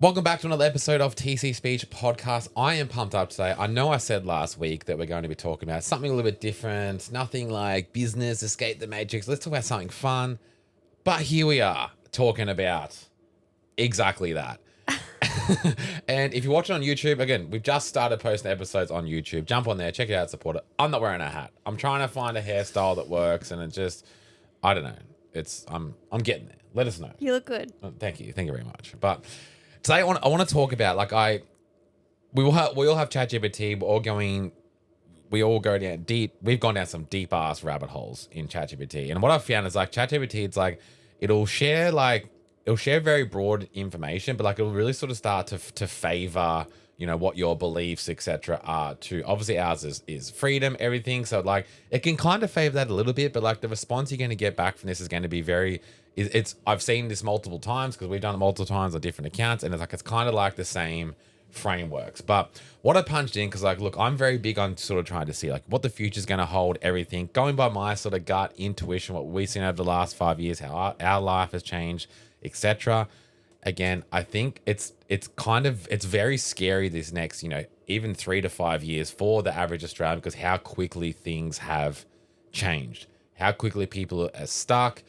Welcome back to another episode of TC Speech Podcast. I am pumped up today. I know I said last week that we're going to be talking about something a little bit different, nothing like business, escape the matrix. Let's talk about something fun. But here we are talking about exactly that. And if you're watching on YouTube, again, we've just started posting episodes on YouTube. Jump on there, check it out, support it. I'm not wearing a hat. I'm trying to find a hairstyle that works, and it just, I don't know. I'm getting there. Let us know. You look good. Thank you very much. But today I want to talk about we all have ChatGPT. We all go down deep. We've gone down some deep ass rabbit holes in ChatGPT, and what I've found is ChatGPT. It's it'll share very broad information, but it'll really sort of start to favor what your beliefs etc. are. To obviously ours is freedom, everything. So it can kind of favor that a little bit, but the response you're going to get back from this is going to be very. I've seen this multiple times because we've done it multiple times on different accounts, and it's kind of like the same frameworks. But what I punched in, because look, I'm very big on sort of trying to see what the future's going to hold, everything, going by my sort of gut intuition, what we've seen over the last 5 years, how our life has changed, etc. Again, I think it's very scary this next, even 3 to 5 years for the average Australian, because how quickly things have changed, how quickly people are stuck.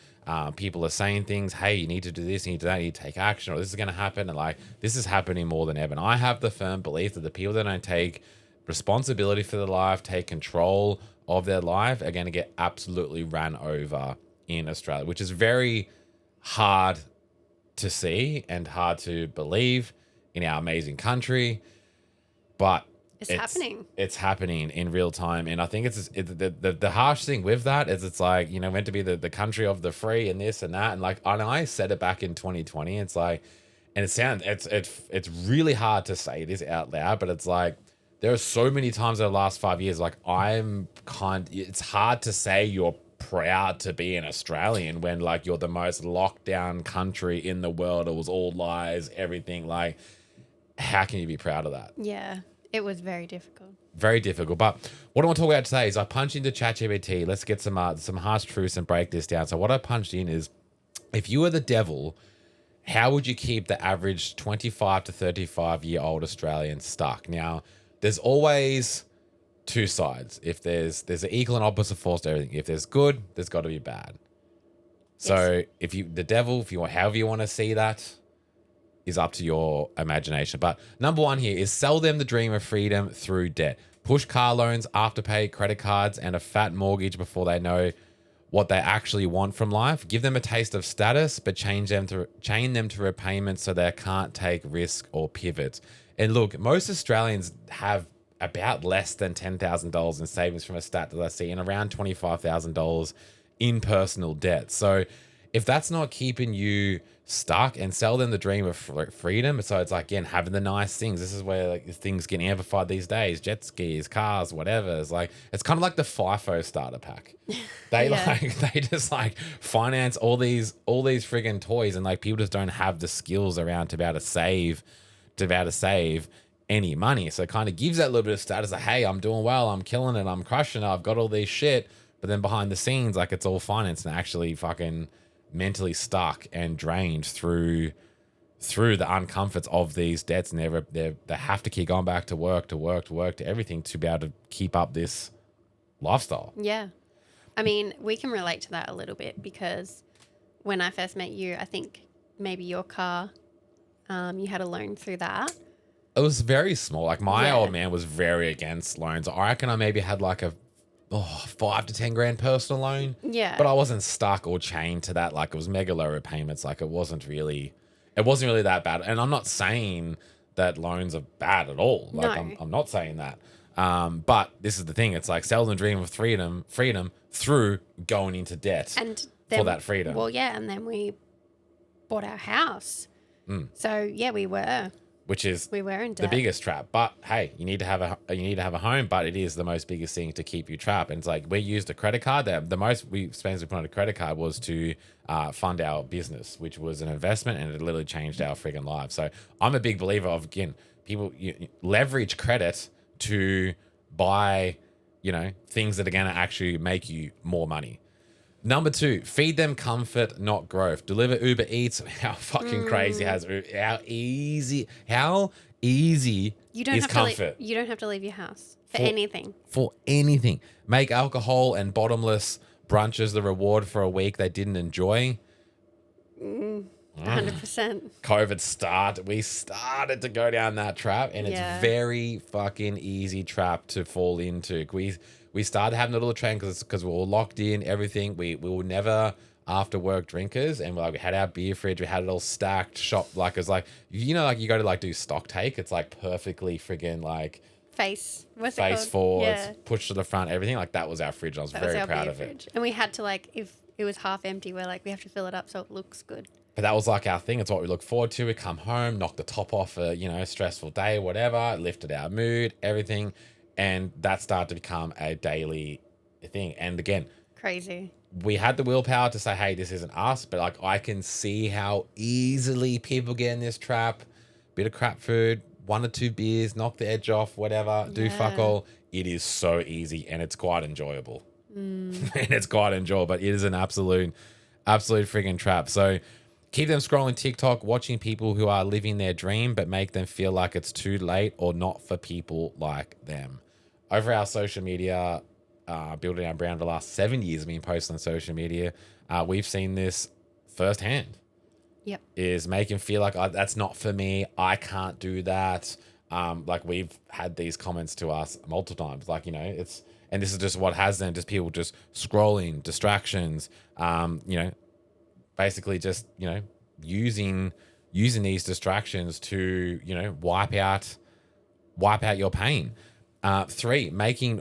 People are saying things, hey, you need to do this, you need to do that, you need to take action, or this is going to happen. And this is happening more than ever. And I have the firm belief that the people that don't take responsibility for their life, take control of their life, are going to get absolutely ran over in Australia, which is very hard to see and hard to believe in our amazing country. But it's happening in real time. And I think the harsh thing with that is meant to be the country of the free and this and that. And I said it back in 2020. It's really hard to say this out loud, but there are so many times in the last 5 years, it's hard to say you're proud to be an Australian when you're the most locked down country in the world. It was all lies, everything. How can you be proud of that? Yeah. It was very difficult. Very difficult. But what I want to talk about today is I punched into ChatGPT. Let's get some harsh truths and break this down. So what I punched in is, if you were the devil, how would you keep the average 25 to 35-year-old Australian stuck? Now, there's always two sides. If there's an equal and opposite force to everything. If there's good, there's got to be bad. So if you, the devil, if you want, however you want to see that, is up to your imagination. But number one here is sell them the dream of freedom through debt. Push car loans, afterpay, credit cards, and a fat mortgage before they know what they actually want from life. Give them a taste of status, but chain them to repayment so they can't take risk or pivot. And look, most Australians have about less than $10,000 in savings from a stat that I see, and around $25,000 in personal debt. So if that's not keeping you stuck, and sell them the dream of freedom. So it's again, having the nice things. This is where things get amplified these days. Jet skis, cars, whatever. It's kind of like the FIFO starter pack. They they just finance all these friggin' toys, and people just don't have the skills around to be able to save any money. So it kind of gives that little bit of status hey, I'm doing well, I'm killing it, I'm crushing it, I've got all this shit. But then behind the scenes, it's all finance and actually fucking mentally stuck and drained through the uncomforts of these debts, and they have to keep going back to work to everything to be able to keep up this lifestyle. Yeah. I mean, we can relate to that a little bit, because when I first met you, I think maybe your car, you had a loan through that. It was very small. My old man was very against loans. I reckon I maybe had a 5 to 10 grand personal loan. Yeah. But I wasn't stuck or chained to that. It was mega low repayments. It wasn't really that bad. And I'm not saying that loans are bad at all. No. I'm not saying that. But this is the thing. It's sell the dream of freedom through going into debt and then, for that freedom. Well, yeah. And then we bought our house. So yeah, we were in debt. The biggest trap. But hey, you need to have a home, but it is the most biggest thing to keep you trapped. And it's we used a credit card. The most we put on a credit card was to fund our business, which was an investment, and it literally changed our friggin' lives. So I'm a big believer of, again, people you leverage credit to buy, things that are going to actually make you more money. Number 2, feed them comfort, not growth. Deliver Uber Eats. How fucking crazy how easy You don't is have comfort? to. You don't have to leave your house for anything. For anything. Make alcohol and bottomless brunches the reward for a week they didn't enjoy. 100%. We started to go down that trap, and it's very fucking easy trap to fall into. We started having a little trend because we were all locked in, everything. We were never after work drinkers, and we had our beer fridge, we had it all stacked, shop, like, it's like, like you go to like do stock take, it's like perfectly friggin' like Face face forwards, push to the front, everything. Like, that was our fridge. I was very proud of it. And we had to, like, if it was half empty, we're like, we have to fill it up so it looks good. But that was like our thing. It's what we look forward to. We come home, knock the top off a, stressful day, whatever, lifted our mood, everything. And that started to become a daily thing. And again, crazy. We had the willpower to say, hey, this isn't us. But like, I can see how easily people get in this trap. Bit of crap food, 1 or 2 beers, knock the edge off, whatever, do fuck all. It is so easy, and it's quite enjoyable. And it's quite enjoyable, but it is an absolute friggin' trap. So keep them scrolling TikTok, watching people who are living their dream, but make them feel like it's too late or not for people like them. Over our social media, building our brand for the last 7 years, being posted on social media, we've seen this firsthand. Yep. Is make him feel like, that's not for me. I can't do that. Like, we've had these comments to us multiple times. Like, and this is just what has them, just people just scrolling, distractions, basically just, using these distractions to, wipe out your pain. 3,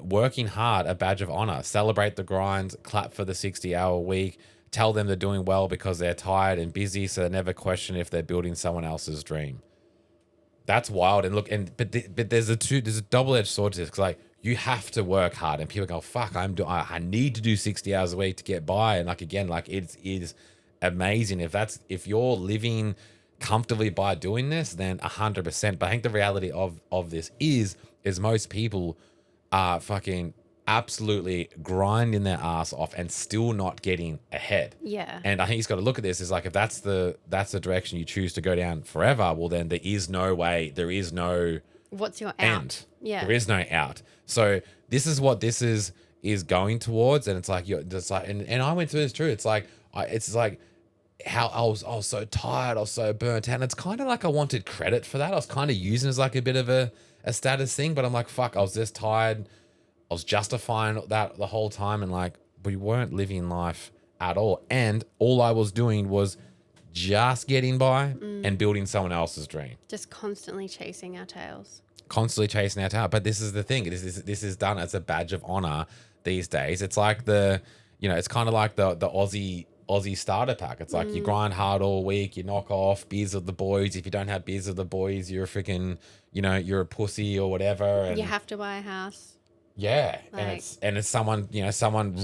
working hard a badge of honor. Celebrate the grind, clap for the 60-hour week. Tell them they're doing well because they're tired and busy, so they never question if they're building someone else's dream. That's wild. And look, but there's a double-edged sword to this, because like, you have to work hard, and people go, fuck, I need to do 60 hours a week to get by. And like, again, like, it is amazing if you're living comfortably by doing this, then 100%. But I think the reality of this is most people are fucking absolutely grinding their ass off and still not getting ahead. Yeah. And I think he's got to look at this as like, if that's the direction you choose to go down forever, well, then there is no way, there is no what's your end. out? Yeah. There is no out. So this is what this is going towards. And it's like, you're just like, and I went through this too. It's like, how I was so tired, I was so burnt out. And it's kind of like I wanted credit for that. I was kind of using it as like a bit of a status thing, but I'm like, fuck, I was just tired. I was justifying that the whole time, and like, we weren't living life at all. And all I was doing was just getting by and building someone else's dream. Just constantly chasing our tails. But this is the thing. This is done as a badge of honor these days. It's like it's kind of like the Aussie starter pack. It's like, you grind hard all week, you knock off beers with the boys. If you don't have beers with the boys, you're a freaking, you're a pussy or whatever. And you have to buy a house. Yeah, like, and it's someone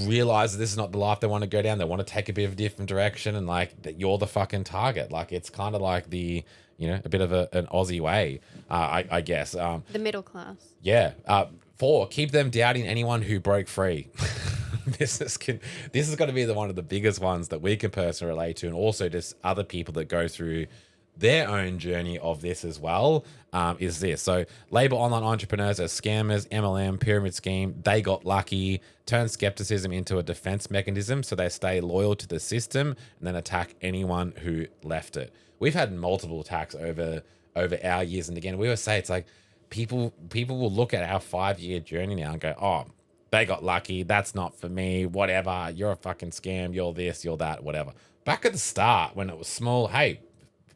realizes this is not the life they want to go down. They want to take a bit of a different direction, and like, that you're the fucking target. Like, it's kind of like the a bit of an Aussie way, I guess. The middle class. Yeah. 4, keep them doubting anyone who broke free. This is going to be one of the biggest ones that we can personally relate to, and also just other people that go through their own journey of this as well, is this. So label online entrepreneurs as scammers, MLM, pyramid scheme. They got lucky. Turn skepticism into a defense mechanism so they stay loyal to the system and then attack anyone who left it. We've had multiple attacks over our years. And again, we always say, it's like, people will look at our 5-year journey now and go, oh, they got lucky. That's not for me. Whatever. You're a fucking scam. You're this, you're that, whatever. Back at the start, when it was small, hey,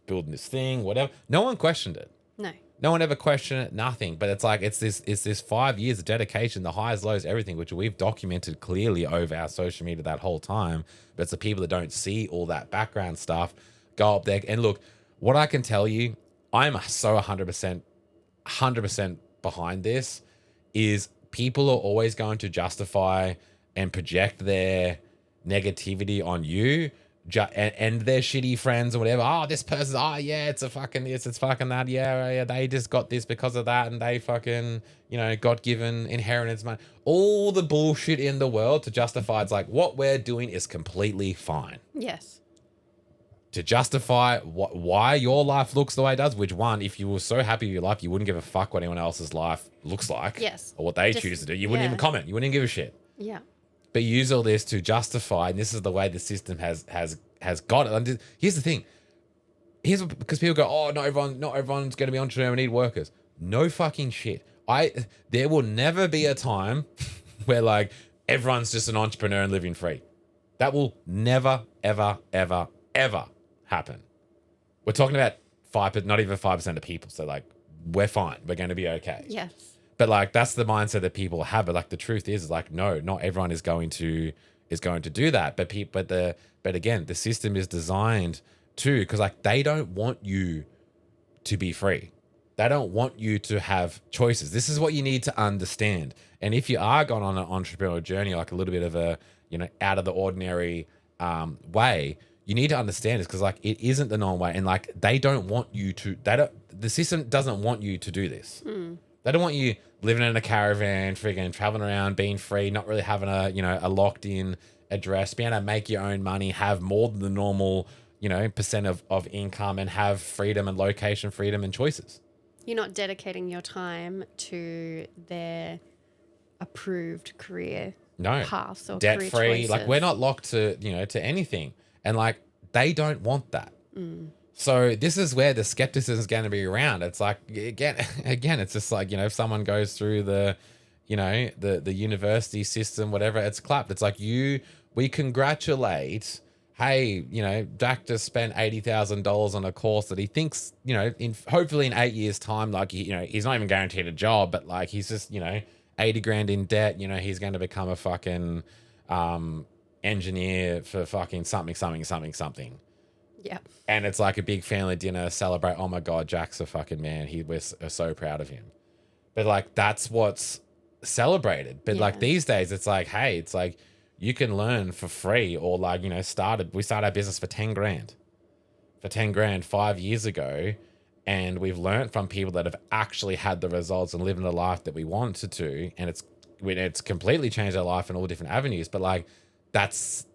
building this thing, whatever. No one questioned it. No one ever questioned it. Nothing. But it's like, it's this 5 years of dedication, the highs, lows, everything, which we've documented clearly over our social media that whole time. But it's the people that don't see all that background stuff go up there. And look, what I can tell you, I'm so 100% behind this, is people are always going to justify and project their negativity on you and their shitty friends or whatever. Oh, this person's, oh yeah, it's a fucking this, it's fucking that. Yeah, they just got this because of that, and they fucking, got given inheritance money. All the bullshit in the world to justify it's like what we're doing is completely fine. Yes. To justify why your life looks the way it does, which one, if you were so happy with your life, you wouldn't give a fuck what anyone else's life looks like. Yes. Or what they choose to do. You wouldn't even comment. You wouldn't even give a shit. Yeah. But you use all this to justify, and this is the way the system has got it. And here's the thing. Because people go, oh, not everyone's going to be entrepreneur. We need workers. No fucking shit. There will never be a time where like everyone's just an entrepreneur and living free. That will never, ever, ever, ever happen. We're talking about 5%, not even 5% of people. So like, we're fine. We're going to be okay. Yes. But like, that's the mindset that people have. But like, the truth is like, no, not everyone is going to do that. But again, the system is designed to, because like they don't want you to be free. They don't want you to have choices. This is what you need to understand. And if you are going on an entrepreneurial journey, like a little bit of a, out of the ordinary way, you need to understand this, because like it isn't the normal way, and like they don't want you to. The system doesn't want you to do this. They don't want you living in a caravan, friggin' traveling around, being free, not really having a locked in address, being able to make your own money, have more than the normal percent of income, and have freedom and location freedom and choices. You're not dedicating your time to their approved career paths or debt career free. choices. Like we're not locked to to anything, and like they don't want that. So this is where the skepticism is going to be around. It's like again, it's just like if someone goes through the the university system, whatever, it's clapped. It's like we congratulate. Hey, Dak just spent $80,000 on a course that he thinks, hopefully in 8 years' time, like he's not even guaranteed a job, but like he's just 80 grand in debt. He's going to become a fucking engineer for fucking something. Yeah. And it's like a big family dinner, celebrate. Oh my God, Jack's a fucking man. We're so proud of him. But like that's what's celebrated. But like these days, it's like, hey, it's like you can learn for free, or like we started our business for 10 grand. For 10 grand 5 years ago, and we've learned from people that have actually had the results and living the life that we wanted to, and it's completely changed our life in all different avenues. But like that's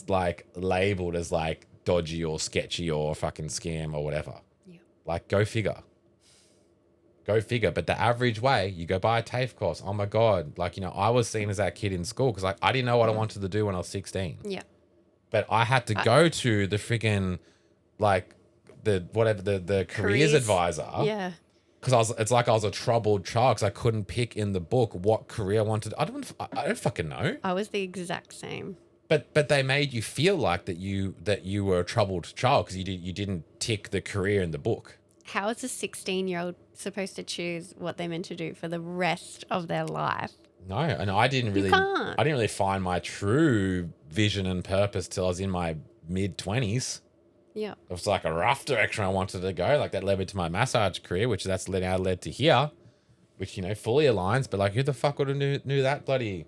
like labeled as like dodgy or sketchy or fucking scam or whatever. Yeah. Like go figure. But the average way, you go buy a TAFE course. Oh my God. Like, I was seen as that kid in school because like I didn't know what I wanted to do when I was 16. Yeah. But I had to go to the freaking like the careers advisor. Yeah. Because it's like I was a troubled child because I couldn't pick in the book what career I wanted. I don't fucking know. I was the exact same. But they made you feel like that you were a troubled child because you didn't tick the career in the book. How is a 16-year-old supposed to choose what they're meant to do for the rest of their life? No, and I didn't really find my true vision and purpose till I was in my mid-20s. Yeah. It was like a rough direction I wanted to go. Like that led me to my massage career, which that's now led to here, which, fully aligns. But like, who the fuck would have knew that bloody,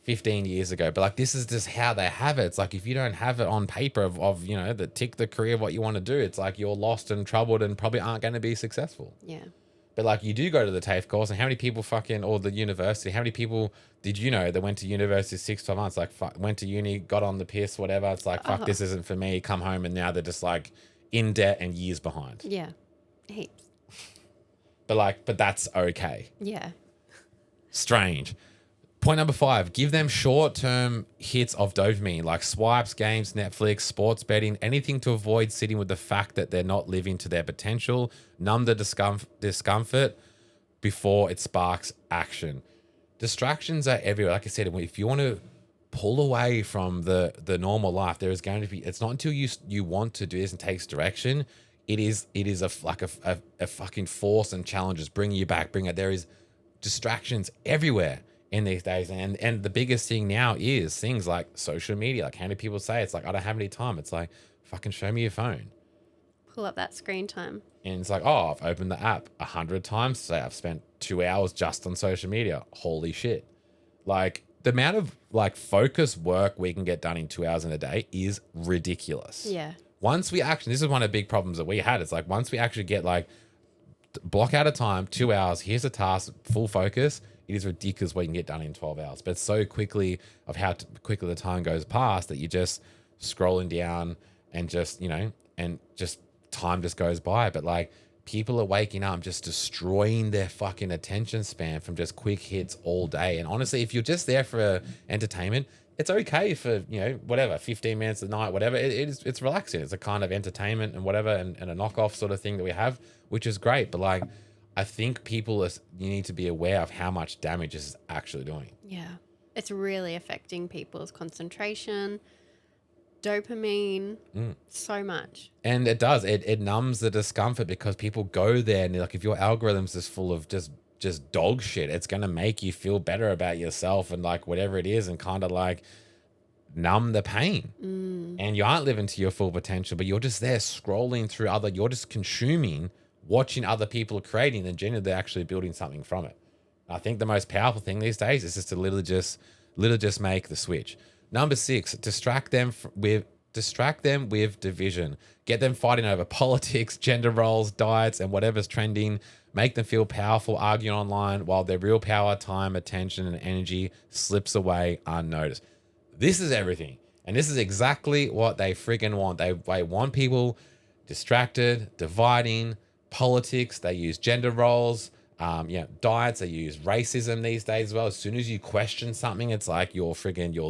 15 years ago? But like, this is just how they have it. It's like, if you don't have it on paper of the tick the career of what you want to do, it's like you're lost and troubled and probably aren't going to be successful. Yeah. But like, you do go to the TAFE course, and how many people or the university, how many people did you know that went to university 6-12 months, like went to uni, got on the piss, whatever. It's like, fuck, this isn't for me. Come home, and now they're just like in debt and years behind. Yeah. Heaps. But that's okay. Yeah. Strange. Point number 5, give them short-term hits of dopamine, like swipes, games, Netflix, sports betting, anything to avoid sitting with the fact that they're not living to their potential. Numb the discomfort before it sparks action. Distractions are everywhere. Like I said, if you want to pull away from the normal life, there is going to be, it's not until you want to do this and takes direction, it is a fucking force and challenges, bring you back, there is distractions everywhere in these days. And the biggest thing now is things like social media. Like, how many people say it's like, I don't have any time. It's like, fucking show me your phone. Pull up that screen time. And it's like, oh, I've opened the app 100 times today. I've spent 2 hours just on social media. Holy shit. Like, the amount of like focus work we can get done in 2 hours in a day is ridiculous. Yeah. Once we actually, this is one of the big problems that we had. It's like once we actually get like block out a time, 2 hours, here's a task, full focus. It is ridiculous what you can get done in 12 hours. But it's so quickly of how quickly the time goes past that you're just scrolling down and just, you know, and just time just goes by. But like people are waking up just destroying their fucking attention span from just quick hits all day. And honestly, if you're just there for entertainment, it's okay for, you know, whatever, 15 minutes a night, whatever. It's relaxing. It's a kind of entertainment and whatever, and a knockoff sort of thing that we have, which is great. But like, I think you need to be aware of how much damage this is actually doing. Yeah. It's really affecting people's concentration, dopamine, so much. And it does. It numbs the discomfort because people go there and like, if your algorithm's just full of just dog shit, it's going to make you feel better about yourself and like whatever it is and kind of like numb the pain. And you aren't living to your full potential, but you're just there scrolling through you're just consuming, watching other people creating, and generally they're actually building something from it. I think the most powerful thing these days is just to literally just make the switch. Number 6, distract them with division. Get them fighting over politics, gender roles, diets, and whatever's trending. Make them feel powerful, arguing online while their real power, time, attention, and energy slips away unnoticed. This is everything. And this is exactly what they friggin' want. They want people distracted, dividing, politics. They use gender roles, diets. They use racism these days as well. As soon as you question something, it's like you're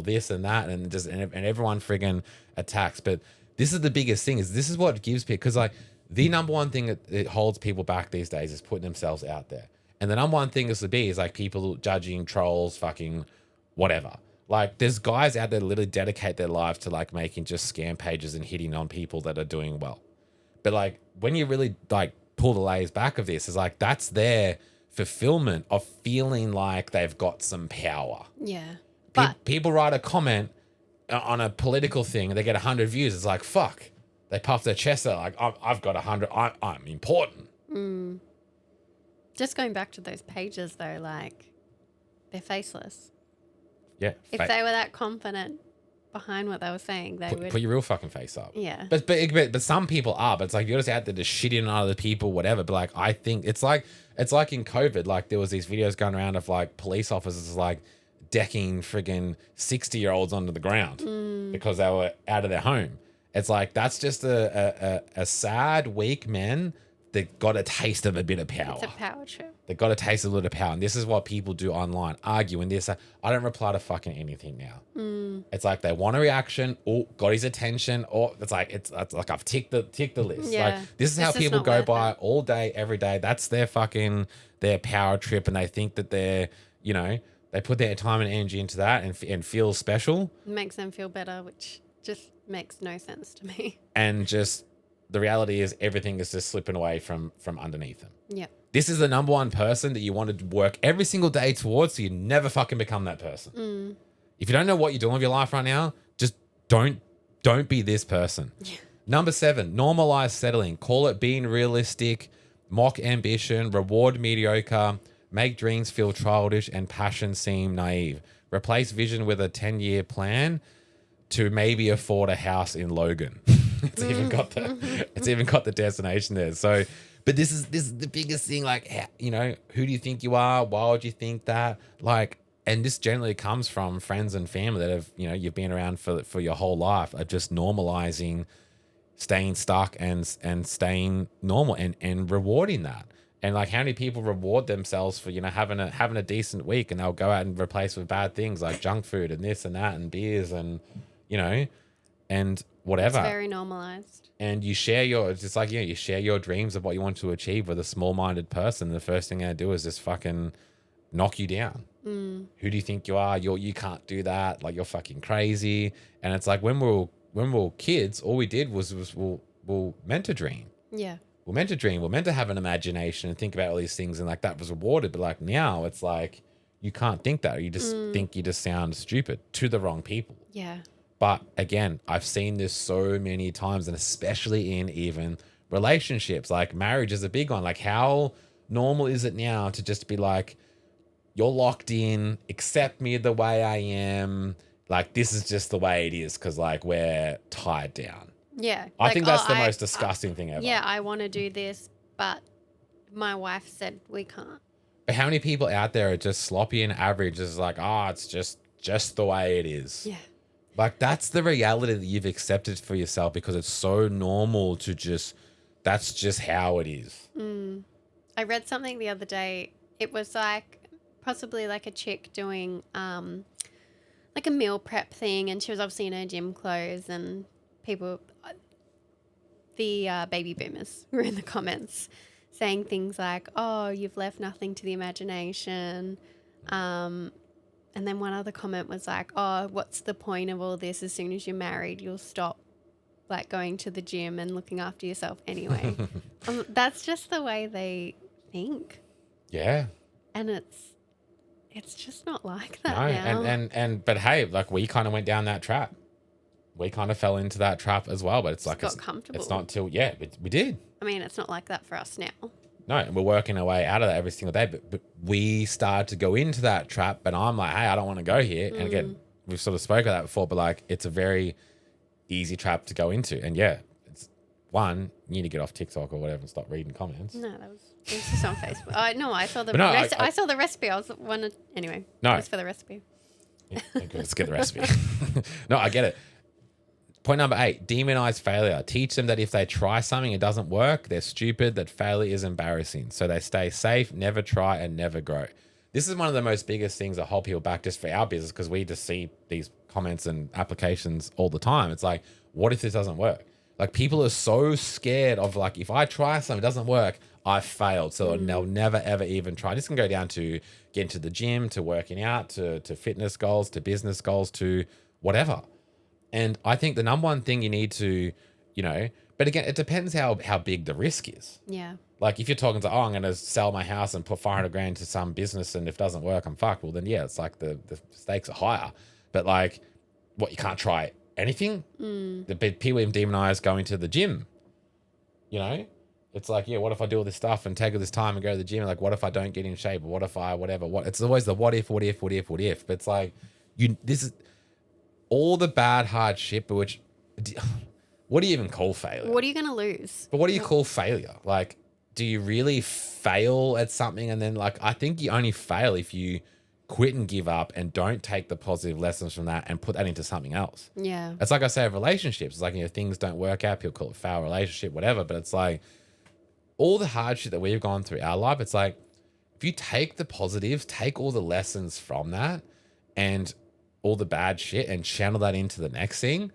this and that, and everyone friggin' attacks. But this is the biggest thing. This is what gives people, because like the number one thing that holds people back these days is putting themselves out there. And the number one thing is like people judging, trolls, fucking whatever. Like there's guys out there that literally dedicate their lives to like making just scam pages and hitting on people that are doing well. But like when you really like pull the layers back of this, is like that's their fulfillment of feeling like they've got some power. Yeah. But people write a comment on a political thing and they get 100 views. It's like, fuck. They puff their chest out like, I've got 100. I'm important. Just going back to those pages though, like they're faceless. Yeah. If they were that confident behind what they were saying, they would put your real fucking face up. Yeah. But some people are, but it's like you're just out there to shit in on other people, whatever. But like I think it's like in COVID, like there was these videos going around of like police officers like decking friggin' 60-year-olds onto the ground because they were out of their home. It's like that's just a sad, weak men that got a taste of a bit of power. It's a power trip. They got a taste of a little power. And this is what people do online, arguing this. I don't reply to fucking anything now. It's like they want a reaction, or got his attention, or it's like I've ticked the list. Yeah. Like this is how people go by all day, every day. That's their power trip, and they think that they're, you know, they put their time and energy into that and feel special. It makes them feel better, which just makes no sense to me. And just the reality is everything is just slipping away from underneath them. Yeah. This is the number one person that you want to work every single day towards, so you never fucking become that person. If you don't know what you're doing with your life right now, just don't be this person. Yeah. Number 7, normalize settling. Call it being realistic, mock ambition, reward mediocre, make dreams feel childish, and passion seem naive. Replace vision with a 10-year plan to maybe afford a house in Logan. It's even got the destination there. So, but this is the biggest thing. Like, you know, who do you think you are? Why would you think that? Like, and this generally comes from friends and family that have, you know, you've been around for your whole life, of just normalizing, staying stuck and staying normal and rewarding that. And like, how many people reward themselves for, you know, having a decent week, and they'll go out and replace with bad things like junk food and this and that and beers and, you know, and whatever. It's very normalized. And you share you share your dreams of what you want to achieve with a small-minded person. The first thing they do is just fucking knock you down. Who do you think you are? You can't do that. Like, you're fucking crazy. And it's like when we were kids, all we did was we'll meant to dream. Yeah. We're meant to dream. We're meant to have an imagination and think about all these things, and like that was rewarded. But like now, it's like you can't think that. You just think you just sound stupid to the wrong people. Yeah. But again, I've seen this so many times, and especially in even relationships. Like marriage is a big one. Like, how normal is it now to just be like, you're locked in, accept me the way I am. Like, this is just the way it is because, like, we're tied down. Yeah. I Like, think that's the most disgusting thing ever. Yeah, I want to do this, but my wife said we can't. But how many people out there are just sloppy and average? Is like, it's just the way it is. Yeah. Like, that's the reality that you've accepted for yourself because it's so normal to just, that's just how it is. I read something the other day. It was like possibly like a chick doing like a meal prep thing, and she was obviously in her gym clothes, and people, the baby boomers were in the comments saying things like, oh, you've left nothing to the imagination. And then one other comment was like, oh, what's the point of all this? As soon as you're married, you'll stop like going to the gym and looking after yourself anyway. That's just the way they think. Yeah. And it's just not like that now. But hey, like, we kind of went down that trap. We kind of fell into that trap as well, but it's like, got comfortable. It's not until, we did. I mean, it's not like that for us now. No, and we're working our way out of that every single day. But we started to go into that trap, but I'm like, hey, I don't want to go here. And again, we've sort of spoken of that before, but like, it's a very easy trap to go into. And yeah, it's one, you need to get off TikTok or whatever and stop reading comments. No, it was just on Facebook. No, I saw the I saw the recipe. Anyway. No. It was for the recipe. Yeah, okay, let's get the recipe. No, I get it. Point number 8, demonize failure. Teach them that if they try something, it doesn't work, they're stupid, that failure is embarrassing. So they stay safe, never try, and never grow. This is one of the most biggest things that hold people back just for our business, because we just see these comments and applications all the time. It's like, what if this doesn't work? Like, people are so scared of, like, if I try something, it doesn't work, I've failed. So they'll never, ever even try. This can go down to getting to the gym, to working out, to fitness goals, to business goals, to whatever. And I think the number one thing you need to, but again, it depends how big the risk is. Yeah. Like, if you're talking to, I'm going to sell my house and put 500 grand to some business, and if it doesn't work, I'm fucked. Well, then, yeah, it's like the stakes are higher. But like, what, you can't try anything? The people even demonize going to the gym. It's like, yeah, what if I do all this stuff and take all this time and go to the gym? Like, what if I don't get in shape? Or what if I, whatever, it's always the what if. But it's like, this is all the bad, hard shit, but what do you even call failure? What are you going to lose? But what do you call failure? Like, do you really fail at something? And then, like, I think you only fail if you quit and give up and don't take the positive lessons from that and put that into something else. Yeah. It's like I say of relationships. It's like, things don't work out. People call it fail relationship, whatever. But it's like, all the hard shit that we've gone through our life, it's like, if you take the positives, take all the lessons from that and all the bad shit and channel that into the next thing,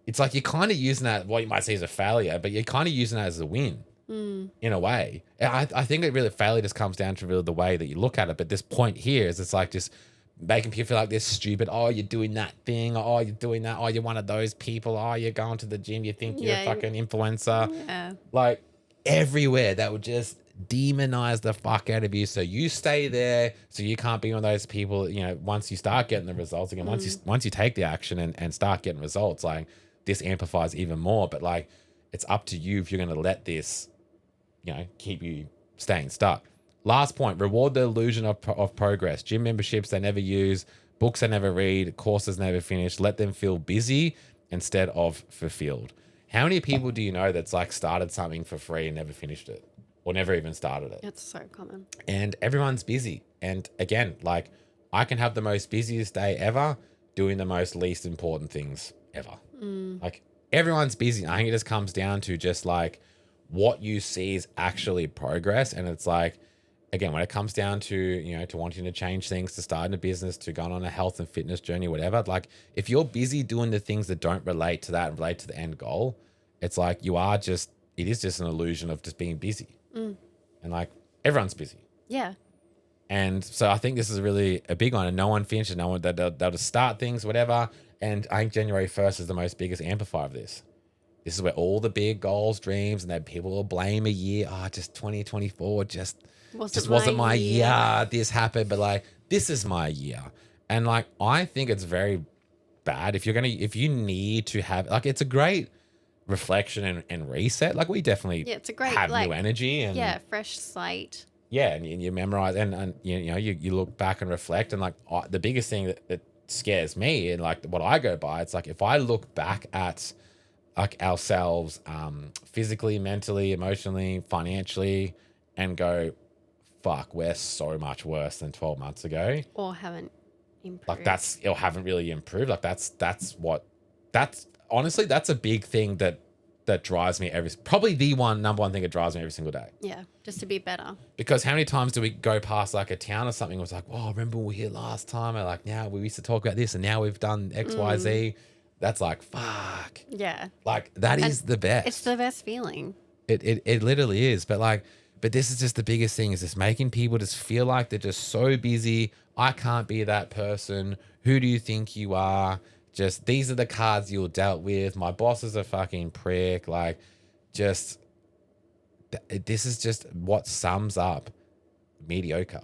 it's like you're kind of using that, what you might see as a failure, but you're kind of using that as a win in a way. I think failure just comes down to really the way that you look at it. But this point here is, it's like just making people feel like they're stupid. Oh, you're doing that thing. Oh, you're doing that. Oh, you're one of those people. Oh, you're going to the gym. You think you're a fucking influencer. Yeah. Like, everywhere that would just demonize the fuck out of you, so you stay there, so you can't be one of those people. Once you start getting the results again, once you take the action and start getting results, like, this amplifies even more. But like, it's up to you if you're going to let this keep you staying stuck. Last point, reward the illusion of progress. Gym memberships they never use, books they never read, courses never finish. Let them feel busy instead of fulfilled. How many people do you know that's like started something for free and never finished it? Or never even started it. It's so common. And everyone's busy. And again, like, I can have the most busiest day ever doing the most least important things ever. Like, everyone's busy. I think it just comes down to just like what you see is actually progress. And it's like, again, when it comes down to, to wanting to change things, to starting a business, to going on a health and fitness journey, whatever, like, if you're busy doing the things that don't relate to that and relate to the end goal, it's like it is just an illusion of just being busy. And like, everyone's busy. Yeah. And so I think this is really a big one, and no one finishes. No one, they'll just start things, whatever. And I think January 1st is the most biggest amplifier of this. This is where all the big goals, dreams, and then people will blame a year. Just 2024 just wasn't my year. This happened, but like, this is my year. And like, I think it's very bad if you need to have, like, it's a great reflection and reset. Like, we definitely it's a great, have like, new energy and fresh slate. yeah, and you memorize and you know, you look back and reflect, and like the biggest thing that scares me and like what I go by, it's like if I look back at like ourselves, physically, mentally, emotionally, financially, and go, fuck, we're so much worse than 12 months ago. Or haven't improved. Like that's, or haven't really improved. Like that's honestly, that's a big thing that drives me probably the number one thing that drives me every single day. Yeah, just to be better. Because how many times do we go past like a town or something? It was like, oh, remember we were here last time? And like, now we used to talk about this and now we've done X, Y, Z. That's like, fuck. Yeah. Like that is the best. It's the best feeling. It literally is. But this is just the biggest thing, is just making people just feel like they're just so busy. I can't be that person. Who do you think you are? Just, these are the cards you're dealt with. My boss is a fucking prick. Like, just, this is just what sums up mediocre.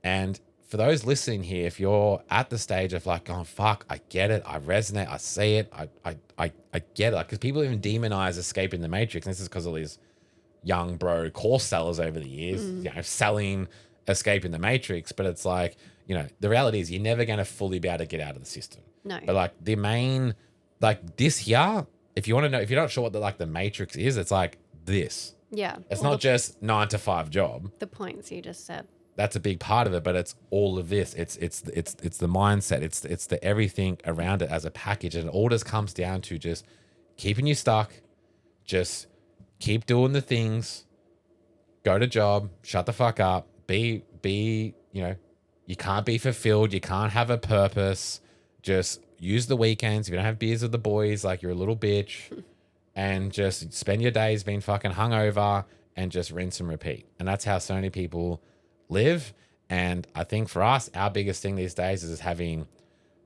And for those listening here, if you're at the stage of like, oh, fuck, I get it. I resonate. I see it. I get it. Like, because people even demonize escaping the matrix. And this is because of these young bro course sellers over the years, you know, selling escaping the matrix. But it's like, you know, the reality is you're never going to fully be able to get out of the system. No. But like the main, like this here, if you want to know, if you're not sure what the matrix is, it's like this. Yeah. It's not just 9 to 5 job. The points you just said. That's a big part of it, but it's all of this. It's the mindset. It's the everything around it as a package. And it all just comes down to just keeping you stuck. Just keep doing the things. Go to job. Shut the fuck up. Be, you know, you can't be fulfilled. You can't have a purpose. Just use the weekends. If you don't have beers with the boys, like you're a little bitch, and just spend your days being fucking hungover and just rinse and repeat. And that's how so many people live. And I think for us, our biggest thing these days is having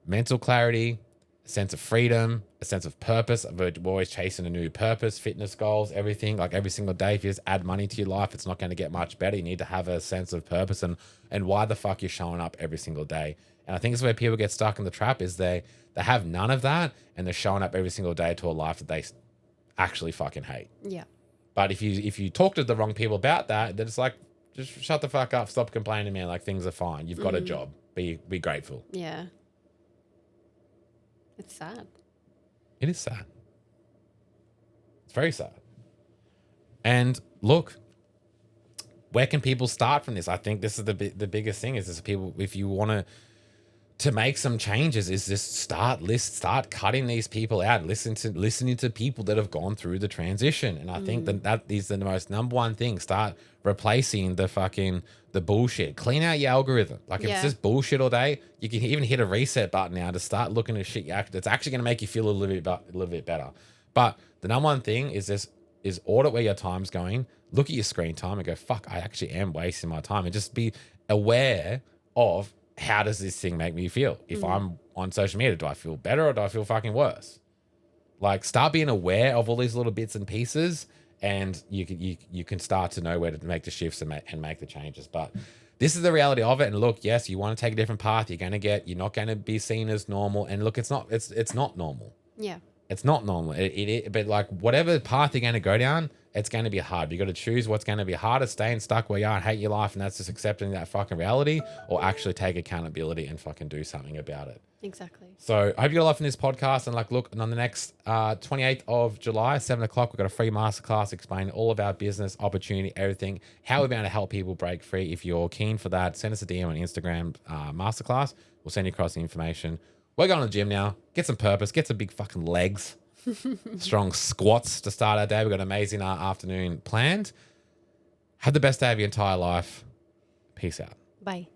mental clarity, a sense of freedom, a sense of purpose. We're always chasing a new purpose, fitness goals, everything. Like every single day, if you just add money to your life, it's not going to get much better. You need to have a sense of purpose and why the fuck you're showing up every single day. And I think it's where people get stuck in the trap, is they have none of that, and they're showing up every single day to a life that they actually fucking hate. Yeah. But if you talk to the wrong people about that, then it's like, just shut the fuck up, stop complaining, man. Like, things are fine. You've got a job. Be grateful. Yeah. It's sad. It is sad. It's very sad. And look, where can people start from this? I think this is the biggest thing, is people, if you want to make some changes, is just start cutting these people out, listening to people that have gone through the transition. And I think that is the most number one thing. Start replacing the bullshit. Clean out your algorithm. Like, if it's just bullshit all day, you can even hit a reset button now to start looking at shit that's actually going to make you feel a little bit better. But the number one thing is audit where your time's going. Look at your screen time and go, fuck, I actually am wasting my time. And just be aware of, how does this thing make me feel? If I'm on social media, do I feel better or do I feel fucking worse? Like, start being aware of all these little bits and pieces, and you can start to know where to make the shifts and make the changes. But this is the reality of it. And look, yes, you want to take a different path. You're not going to be seen as normal. And look, it's not normal. Yeah. It's not normal. But like, whatever path you're going to go down, it's going to be hard. You got to choose what's going to be harder: staying stuck where you are and hate your life, and that's just accepting that fucking reality, or actually take accountability and fucking do something about it. Exactly. So I hope you got a lot from this podcast. And like, look, on the next 28th of July, 7 o'clock, we've got a free masterclass explaining all of our business, opportunity, everything, how we're going to help people break free. If you're keen for that, send us a DM on Instagram, masterclass. We'll send you across the information. We're going to the gym now. Get some purpose. Get some big fucking legs. Strong squats to start our day. We've got an amazing afternoon planned. Have the best day of your entire life. Peace out. Bye.